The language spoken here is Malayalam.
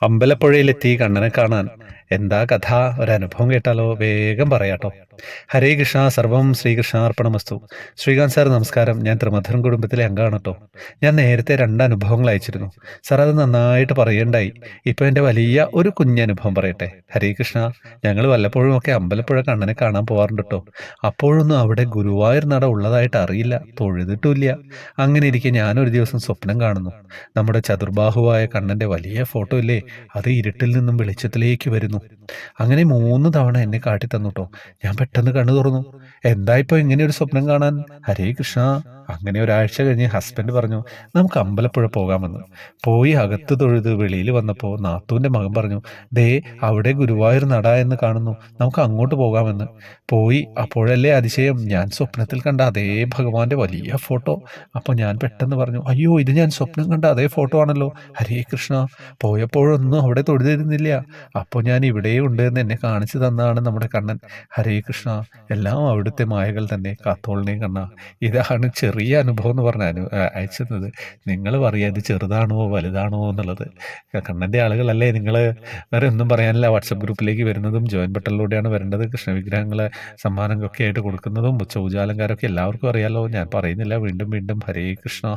അമ്പലപ്പുഴയിലെത്തി കണ്ണനെ കാണാൻ. എന്താ കഥ? ഒരനുഭവം കേട്ടാലോ? വേഗം പറയാട്ടോ. ഹരേ കൃഷ്ണ, സർവം ശ്രീകൃഷ്ണാർപ്പണമസ്തു. ശ്രീകാന്ത് സാർ നമസ്കാരം. ഞാൻ ത്രിമധുരം കുടുംബത്തിലെ അംഗമാണ് കേട്ടോ. ഞാൻ നേരത്തെ രണ്ട് അനുഭവങ്ങൾ അയച്ചിരുന്നു. സാർ അത് നന്നായിട്ട് പറയണ്ടായി. ഇപ്പൊ എൻ്റെ വലിയ ഒരു കുഞ്ഞനുഭവം പറയട്ടെ. ഹരേ കൃഷ്ണ. ഞങ്ങൾ വല്ലപ്പോഴും ഒക്കെ അമ്പലപ്പുഴ കണ്ണനെ കാണാൻ പോവാറുണ്ട് കേട്ടോ. അപ്പോഴൊന്നും അവിടെ ഗുരുവായൂർ നട ഉള്ളതായിട്ട് അറിയില്ല, തൊഴുതിട്ടില്ല. അങ്ങനെ ഇരിക്കെ ഞാനൊരു ദിവസം സ്വപ്നം കാണുന്നു. നമ്മുടെ ചതുർബാഹുവായ കണ്ണന്റെ വലിയ ഫോട്ടോ ഇല്ലേ, അത് ഇരുട്ടിൽ നിന്നും വെളിച്ചത്തിലേക്ക് വരുന്നു. അങ്ങനെ 3 തവണ എന്നെ കാട്ടി തന്നുട്ടോ. ഞാൻ പെട്ടെന്ന് കണ്ണു തുറന്നു. എന്താ ഇപ്പൊ ഇങ്ങനെ ഒരു സ്വപ്നം കാണാൻ? ഹരേ കൃഷ്ണ. അങ്ങനെ ഒരാഴ്ച കഴിഞ്ഞ് ഹസ്ബൻഡ് പറഞ്ഞു, നമുക്ക് അമ്പലപ്പുഴ പോകാമെന്ന്. പോയി അകത്ത് തൊഴുത് വെളിയിൽ വന്നപ്പോൾ നാത്തൂന്റെ മകൻ പറഞ്ഞു, ദേ അവിടെ ഗുരുവായൂർ നട എന്ന് കാണുന്നു, നമുക്ക് അങ്ങോട്ട് പോകാമെന്ന്. പോയി അപ്പോഴല്ലേ അതിശയം, ഞാൻ സ്വപ്നത്തിൽ കണ്ട അതേ ഭഗവാന്റെ വലിയ ഫോട്ടോ. അപ്പോൾ ഞാൻ പെട്ടെന്ന് പറഞ്ഞു, അയ്യോ ഇത് ഞാൻ സ്വപ്നം കണ്ട അതേ ഫോട്ടോ ആണല്ലോ. ഹരേ കൃഷ്ണ. പോയപ്പോഴൊന്നും അവിടെ തൊഴുതിരുന്നില്ല. അപ്പോൾ ഞാൻ ഇവിടെ ഉണ്ട് എന്ന് എന്നെ കാണിച്ചു തന്നതാണ് നമ്മുടെ കണ്ണൻ. ഹരേ കൃഷ്ണ. എല്ലാം അവിടുത്തെ മായകൾ തന്നെ. കാത്തോളിനെ കണ്ണ. ഇതാണ് ചെറിയ അനുഭവം എന്ന് പറഞ്ഞ അയച്ചത്. നിങ്ങൾ പറയാ ഇത് ചെറുതാണോ വലുതാണോ എന്നുള്ളത്. കണ്ണൻ്റെ ആളുകളല്ലേ നിങ്ങൾ? വേറെ ഒന്നും പറയാനില്ല. വാട്സപ്പ് ഗ്രൂപ്പിലേക്ക് വരുന്നതും ജോയിൻ ബട്ടണിലൂടെയാണ് വരേണ്ടത്. കൃഷ്ണവിഗ്രഹങ്ങളെ സമ്മാനമൊക്കെ ആയിട്ട് കൊടുക്കുന്നതും ഉച്ച പൂജാലങ്കാരമൊക്കെ എല്ലാവർക്കും അറിയാലോ. ഞാൻ പറയുന്നില്ല വീണ്ടും വീണ്ടും. ഹരേ കൃഷ്ണ.